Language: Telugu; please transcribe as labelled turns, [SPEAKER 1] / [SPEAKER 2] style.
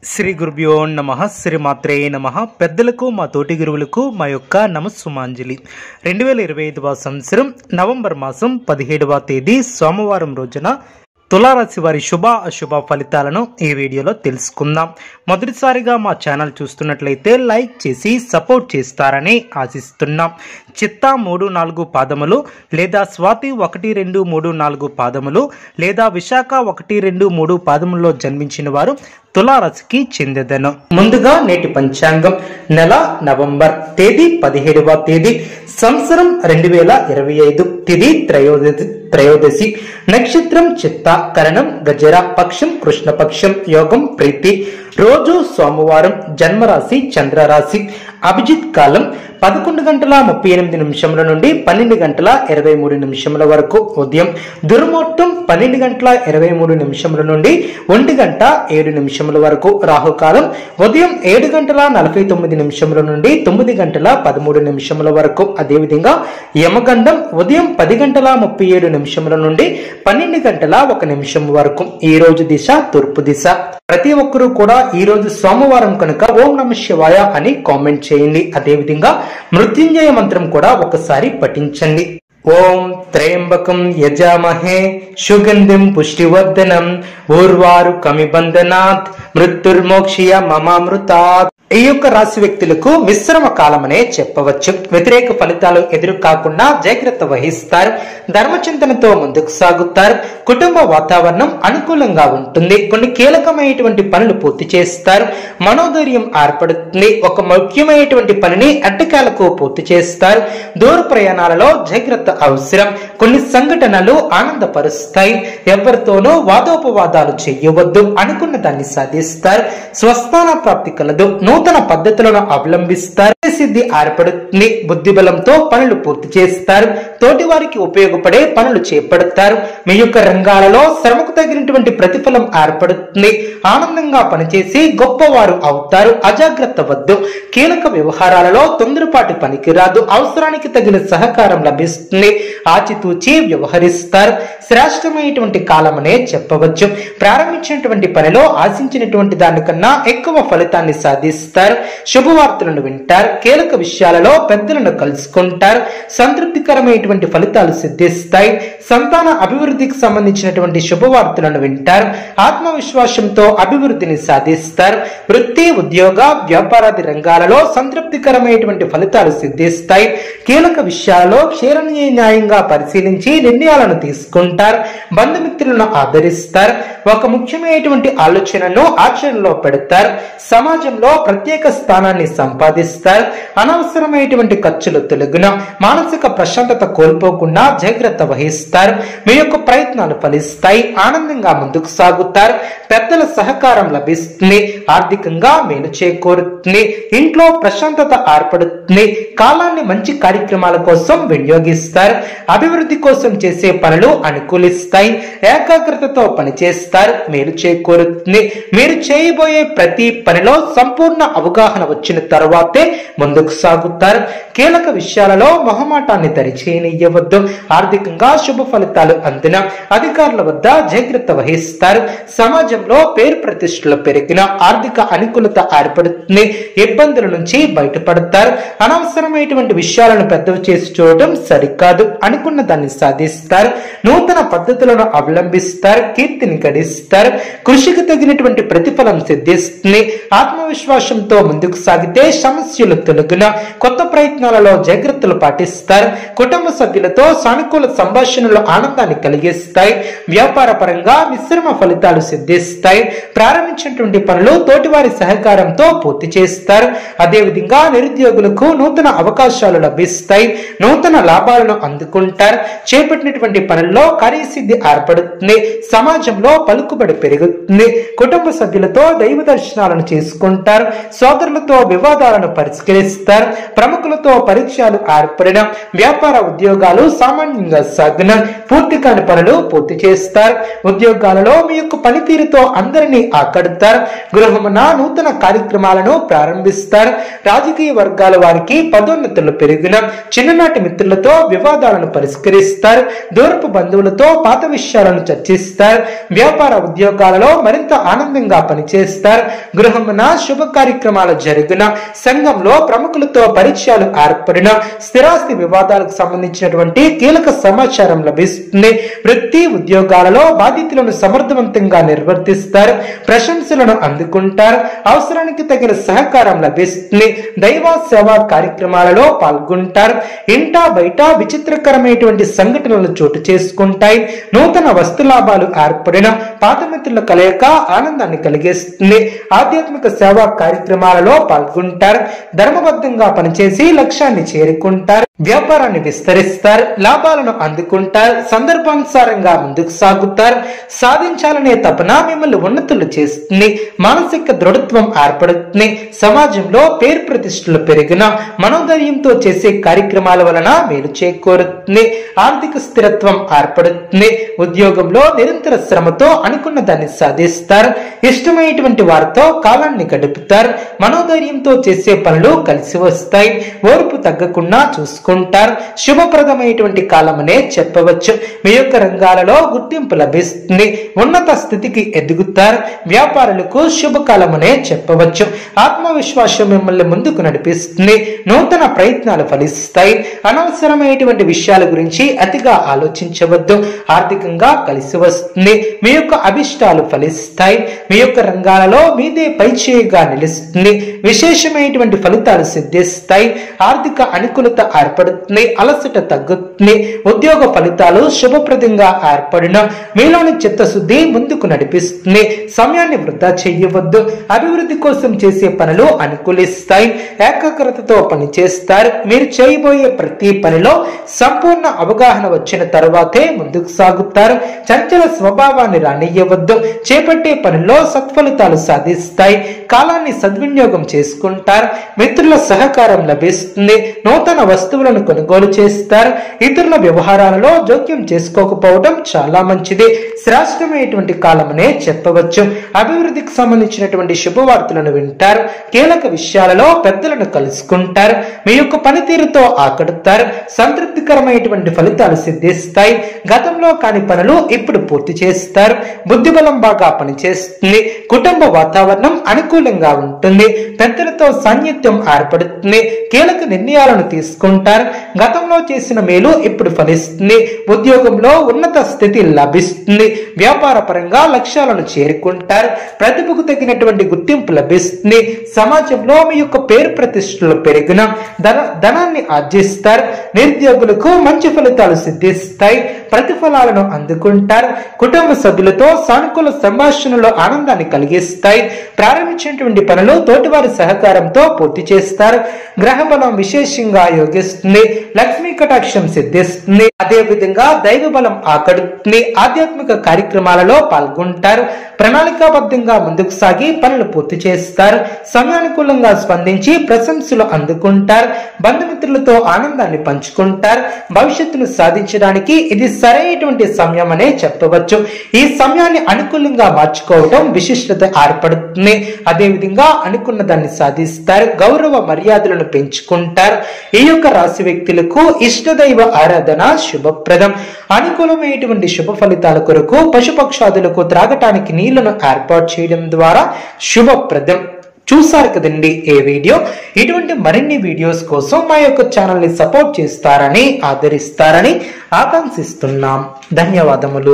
[SPEAKER 1] శ్రీ గురుభ్యో నమః. శ్రీ మాత్రే నమః. పెద్దలకు మా తోటి గురువులకు మా యొక్క నమస్సుమాంజలి. 2025వ సంవత్సరం నవంబర్ మాసం 17వ తేదీ సోమవారం రోజున తులారాశి వారి శుభ అశుభ ఫలితాలను ఈ వీడియోలో తెలుసుకుందాం. మొదటిసారిగా మా ఛానల్ చూస్తున్నట్లయితే లైక్ చేసి సపోర్ట్ చేస్తారని ఆశిస్తున్నాం. చిత్తా 3-4 పాదములు లేదా స్వాతి 1-2-3-4 పాదములు లేదా విశాఖ 1-2-3 పాదముల్లో జన్మించిన వారు తులారాశికి చెందెదను. ముందుగా నేటి పంచాంగం. నెల నవంబర్, తేదీ 17వ తేదీ, సంవత్సరం 2025, తిథి త్రయోదశి, నక్షత్రం చిత్తా, కరణం గజర, పక్షం కృష్ణపక్షం, యోగం ప్రీతి, రోజు సోమవారం, జన్మరాశి చంద్రరాశి, అభిజిత్ కాలం 11:38 నుండి 12:23 వరకు ఉదయం, దుర్ముహూర్తం 12:23 నుండి 1:07 వరకు, రాహుకాలం ఉదయం 7:49 నుండి 9:13 వరకు, అదేవిధంగా యమగండం ఉదయం 10:37 నుండి 12:01 వరకు. ఈ రోజు దిశ తూర్పు దిశ. ప్రతి ఒక్కరూ కూడా ఈ రోజు సోమవారం కనుక ఓం నమః శివాయ అని కామెంట్ చేయండి. అదేవిధంగా మృత్యుంజయ మంత్రం కూడా ఒకసారి పఠించండి. ఓం త్రయంబకం యజామహే సుగంధిం పుష్టివర్ధనం ఊర్వారు కమిబంధనాత్ మృత్యుర్మోక్షయ మమామృతాత్. ఈ యొక్క రాశి వ్యక్తులకు మిశ్రమ కాలమనే చెప్పవచ్చు. వ్యతిరేక ఫలితాలు ఎదురు కాకుండా జాగ్రత్త వహిస్తారు. ధర్మచింతనతో ముందుకు సాగుతారు. కుటుంబ వాతావరణం అనుకూలంగా ఉంటుంది. కొన్ని కీలకమైనటువంటి పనులు పూర్తి చేస్తారు. మనోధైర్యం ఏర్పడుతుంది. ఒక ముఖ్యమైనటువంటి పనిని అడ్డకాలకు పూర్తి చేస్తారు. దూర ప్రయాణాలలో జాగ్రత్త అవసరం. కొన్ని సంఘటనలు ఆనందపరుస్తాయి. ఎవరితోనూ వాదోపవాదాలు చేయవద్దు. అనుకున్న దాన్ని సాధిస్తారు. స్వస్థాన ప్రాప్తి కలదు. నూతన పద్ధతులను అవలంబిస్తారు. సిద్ధి ఏర్పడుతుంది. బుద్ధి బలంతో పనులు పూర్తి చేస్తారు. తోటి వారికి ఉపయోగపడే పనులు చేపడతారు. మీ యొక్క రంగాలలో శ్రమకు తగినటువంటి ప్రతిఫలం ఏర్పడుతుంది. ఆనందంగా పనిచేసి గొప్పవారు అవుతారు. అజాగ్రత్త వద్దు. కీలక వ్యవహారాలలో తొందరపాటు పనికిరాదు. అవసరానికి తగిన సహకారం లభిస్తుంది. ఆచితూచి వ్యవహరిస్తారు. శ్రేష్టమైనటువంటి కాలమనే చెప్పవచ్చు. ప్రారంభించినటువంటి పనిలో ఆశించినటువంటి దానికన్నా ఎక్కువ ఫలితాన్ని సాధిస్తారు. శుభవార్తలను వింటారు. కీలక విషయాలలో పెద్దలను కలుసుకుంటారు. సంతృప్తికరమైనటువంటి ఫలితాలు సిద్ధిస్తాయి. సంతాన అభివృద్ధికి సంబంధించినటువంటి శుభవార్తలను వింటారు. ఆత్మవిశ్వాసంతో అభివృద్ధిని సాధిస్తారు. వృత్తి, ఉద్యోగ, వ్యాపారాది రంగాలలో సంతృప్తికరమైనటువంటి ఫలితాలు సిద్ధిస్తాయి. కీలక విషయాలలో న్యాయంగా పరిశీలించి నిర్ణయాలను తీసుకుంటారు. బంధుమిత్రులను ఆదరిస్తారు. ఒక ముఖ్యమైనటువంటి ఆలోచనను ఆచరణలో పెడతారు. సమాజంలో ప్రత్యేక స్థానాన్ని సంపాదిస్తారు. అనవసరమైనటువంటి ఖర్చులు తొలగున మానసిక ప్రశాంతత కోల్పోకుండా జాగ్రత్త వహిస్తారు. మీ యొక్క ప్రయత్నాలు ఫలిస్తాయి. ఆనందంగా ముందుకు సాగుతారు. పెద్దల సహకారం లభిస్తుంది. ఆర్థికంగా మేలు చేకూరుతుంది. ఇంట్లో ప్రశాంతత ఏర్పడుతుంది. కాలాన్ని మంచి కార్యక్రమాల కోసం వినియోగిస్తారు. అభివృద్ధి కోసం చేసే పనులు అనుకూలిస్తాయి. ఏకాగ్రతతో పనిచేస్తారు. మేలు చేకూరుతుంది. మీరు చేయబోయే ప్రతి పనిలో సంపూర్ణ అవగాహన వచ్చిన తర్వాతే ముందుకు సాగుతారు. కీలక విషయాలలో మొహమాటాన్ని దరిచేయనివ్వవద్దు. ఆర్థికంగా శుభ ఫలితాలు అందిన అధికారుల వద్ద జాగ్రత్త వహిస్తారు. సమాజంలో పేరు ప్రతిష్టలు పెరిగిన ఆర్థిక అనుకూలత ఏర్పడుతుంది. ఇబ్బందుల నుంచి బయటపడతారు. అనవసరమైనటువంటి విషయాలను పెద్దవి చేసి చూడటం సరికాదు. అనుకున్న దాన్ని సాధిస్తారు. నూతన పద్ధతులను అవలంబిస్తారు. కీర్తిని గడిస్తారు. కృషికి తగినటువంటి ప్రతిఫలం సిద్ధిస్తుంది. ఆత్మవిశ్వాసంతో ముందుకు సాగితే సమస్యలు తొలగున కొత్త ప్రయత్నాలలో జాగ్రత్తలు పాటిస్తారు. కుటుంబ సభ్యులతో సానుకూల సంభాషణలు ఆనందాన్ని కలిగిస్తాయి. వ్యాపార పరంగా మిశ్రమ ఫలితాలు సిద్ధిస్తాయి. ప్రారంభించినటువంటి పనులు తోటివారి సహకారంతో పూర్తి చేస్తారు. అదేవిధంగా నిరుద్యోగులకు నూతన అవకాశాలు లభిస్తాయి. నూతన లాభాలను అందుకుంటారు. చేపట్టినటువంటి పనుల్లో కార్యసిద్ధి ఏర్పడుతుంది. సమాజంలో పలుకుబడి పెరుగుతుంది. కుటుంబ సభ్యులతో దైవ దర్శనాలను చేసుకుంటారు. సోదరులతో వివాదాలను పరిష్కరించారు. పరిష్కరిస్తారు. ప్రముఖులతో పరిచయాలు ఏర్పడిన వ్యాపార ఉద్యోగాలు సామాన్యంగా సాగిన పూర్తి కాని పనులు పూర్తి చేస్తారు. ఉద్యోగాలలో మీ యొక్క పనితీరుతో అందరినీ ఆకడతారు. గృహమున నూతన కార్యక్రమాలను ప్రారంభిస్తారు. రాజకీయ వర్గాల వారికి పదోన్నతులు పెరిగిన చిన్ననాటి మిత్రులతో వివాదాలను పరిష్కరిస్తారు. దూరపు బంధువులతో పాత విషయాలను చర్చిస్తారు. వ్యాపార ఉద్యోగాలలో మరింత ఆనందంగా పనిచేస్తారు. గృహమున శుభ కార్యక్రమాలు జరిగిన సంఘంలో ప్రముఖులతో పరిచయాలు ఏర్పడిన స్థిరాస్తి వివాదాలకు సంబంధించినటువంటి కీలక సమాచారం లభిస్తుంది. వృత్తి ఉద్యోగాలలో బాధ్యతలను సమర్థవంతంగా నిర్వర్తిస్తారు. ప్రశంసలను అందుకుంటారు. అవసరానికి తగిన సహకారం లభిస్తుంది. దైవ సేవా కార్యక్రమాలలో పాల్గొంటారు. ఇంటా బయట విచిత్రకరమైనటువంటి సంఘటనలు చోటు చేసుకుంటాయి. నూతన వస్తు లాభాలు ఏర్పడిన పాత మిత్రుల కలయిక ఆనందాన్ని కలిగిస్తుంది. ఆధ్యాత్మిక సేవా కార్యక్రమాలలో పాల్గొంటారు. ధర్మబద్ధంగా పనిచేసి లక్ష్యాన్ని చేరుకుంటారు. వ్యాపారాన్ని విస్తరిస్తారు. లాభాలను అందుకుంటారు. సందర్భానుసారంగా ముందుకు సాగుతారు. సాధించాలనే తపన మిమ్మల్ని ఉన్నతులు చేస్తుంది. మానసిక దృఢత్వం ఏర్పడుతుంది. సమాజంలో పేరు ప్రతిష్టలు పెరిగిన మనోధైర్యంతో చేసే కార్యక్రమాల వలన మేలు చేకూరుతుంది. ఆర్థిక స్థిరత్వం ఏర్పడుతుంది. ఉద్యోగంలో నిరంతర శ్రమతో అనుకున్న దాన్ని సాధిస్తారు. ఇష్టమైనటువంటి వారితో కాలాన్ని గడుపుతారు. మనోధైర్యంతో చేసే పనులు కలిసి వస్తాయి. ఓర్పు తగ్గకుండా చూసుకుంటారు. శుభప్రదమైనటువంటి కాలమనే చెప్పవచ్చు. మీ యొక్క రంగాలలో గుర్తింపు లభిస్తుంది. ఉన్నత స్థితికి ఎదుగుతారు. వ్యాపారులకు శుభకాలమనే చెప్పవచ్చు. ఆత్మవిశ్వాసం మిమ్మల్ని ముందుకు నడిపిస్తుంది. నూతన ప్రయత్నాలు ఫలిస్తాయి. అనవసరమైనటువంటి విషయాల గురించి అతిగా ఆలోచించవద్దు. ఆర్థికంగా కలిసి వస్తుంది. మీ యొక్క అభిష్టాలు ఫలిస్తాయి. మీ యొక్క రంగాలలో మీదే పైచేయిగా నిలుస్తుంది. విశేషమైనటువంటి ఫలితాలు సిద్ధిస్తాయి. ఆర్థిక అనుకూలత ఏర్పడుతుంది. అలసట తగ్గుతుంది. ఉద్యోగ ఫలితాలు శుభప్రదంగా ఏర్పడిన మీలోని చిత్తశుద్ధి ముందుకు నడిపిస్తుంది. సమయాన్ని వృధా చేయవద్దు. అభివృద్ధి కోసం చేసే పనులు అనుకూలిస్తాయి. ఏకాగ్రతతో పనిచేస్తారు. మీరు చేయబోయే ప్రతి పనిలో సంపూర్ణ అవగాహన వచ్చిన తరువాతే ముందుకు సాగుతారు. చంచల స్వభావాన్ని రానియ్యవద్దు. చేపట్టే పనిలో సత్ఫలితాలు సాధిస్తాయి. కాలాన్ని సద్వినియోగం చేసుకుంటారు. మిత్రుల సహకారం లభిస్తుంది. నూతన వస్తువులను కొనుగోలు చేస్తారు. ఇతరుల వ్యవహారాలలో జోక్యం చేసుకోకపోవడం చాలా మంచిది. శ్రేష్టమైనటువంటి కాలమనే చెప్పవచ్చు. అభివృద్ధికి సంబంధించినటువంటి శుభవార్తలను వింటారు. కీలక విషయాలలో పెద్దలను కలుసుకుంటారు. మీ యొక్క పనితీరుతో ఆకడతారు. సంతృప్తికరమైనటువంటి ఫలితాలు సిద్ధిస్తాయి. గతంలో కాని పనులు ఇప్పుడు పూర్తి చేస్తారు. బుద్ధిబలం బాగా పనిచేస్తుంది. కుటుంబ వాతావరణం అనుకూలంగా ఉంటుంది. పెద్దలతో సాన్నిధ్యం ఏర్పడుతుంది. కీలక నిర్ణయాలను తీసుకుంటారు. గతంలో చేసిన మేలు ఇప్పుడు ఫలిస్తుంది. ఉద్యోగంలో ఉన్నత స్థితి లభిస్తుంది. వ్యాపార పరంగా లక్ష్యాలను చేరుకుంటారు. ప్రతిభకు తగినటువంటి గుర్తింపు లభిస్తుంది. సమాజంలో మీ యొక్క పేరు ప్రతిష్టలు పెరిగిన ధనాన్ని ఆర్జిస్తారు. నిరుద్యోగులకు మంచి ఫలితాలు సిద్ధిస్తాయి. ప్రతిఫలాలను అందుకుంటారు. కుటుంబ సభ్యులతో సానుకూల సంభాషణలో ఆనందాన్ని కలిగిస్తాయి. ప్రారంభించినటువంటి పనులు తోటివారి సహకారంతో పూర్తి చేస్తారు. గ్రహ బలం విశేషంగా యోగిస్తుంది. లక్ష్మీ కటాక్షం సిద్ధిస్తుంది. అదే విధంగా దైవ బలం ఆకడుతుంది. ఆధ్యాత్మిక కార్యక్రమాలలో పాల్గొంటారు. ప్రణాళికాబద్ధంగా ముందుకు సాగి పనులు పూర్తి చేస్తారు. సమయానుకూలంగా స్పందించి ప్రశంసలు అందుకుంటారు. బంధుమిత్రులతో ఆనందాన్ని పంచుకుంటారు. భవిష్యత్తును సాధించడానికి ఇది సరైనటువంటి సమయం అనే చెప్పవచ్చు. ఈ సమయాన్ని అనుకూలంగా మార్చుకోవడం విశిష్టత ఏర్పడుతుంది. అదేవిధంగా అనుకున్న దాన్ని సాధిస్తారు. గౌరవ మర్యాదలను పెంచుకుంటారు. ఈ యొక్క రాశి వ్యక్తులకు ఇష్టదైవ ఆరాధన శుభప్రదం. అనుకూలమైనటువంటి శుభ ఫలితాల కొరకు పశుపక్షాదులకు త్రాగటానికి నీళ్లను ఏర్పాటు చేయడం ద్వారా శుభప్రదం. చూసారు కదండి ఏ వీడియో. ఇటువంటి మరిన్ని వీడియోస్ కోసం మా యొక్క ఛానల్ ని సపోర్ట్ చేస్తారని ఆదరిస్తారని ఆకాంక్షిస్తున్నాం. ధన్యవాదములు.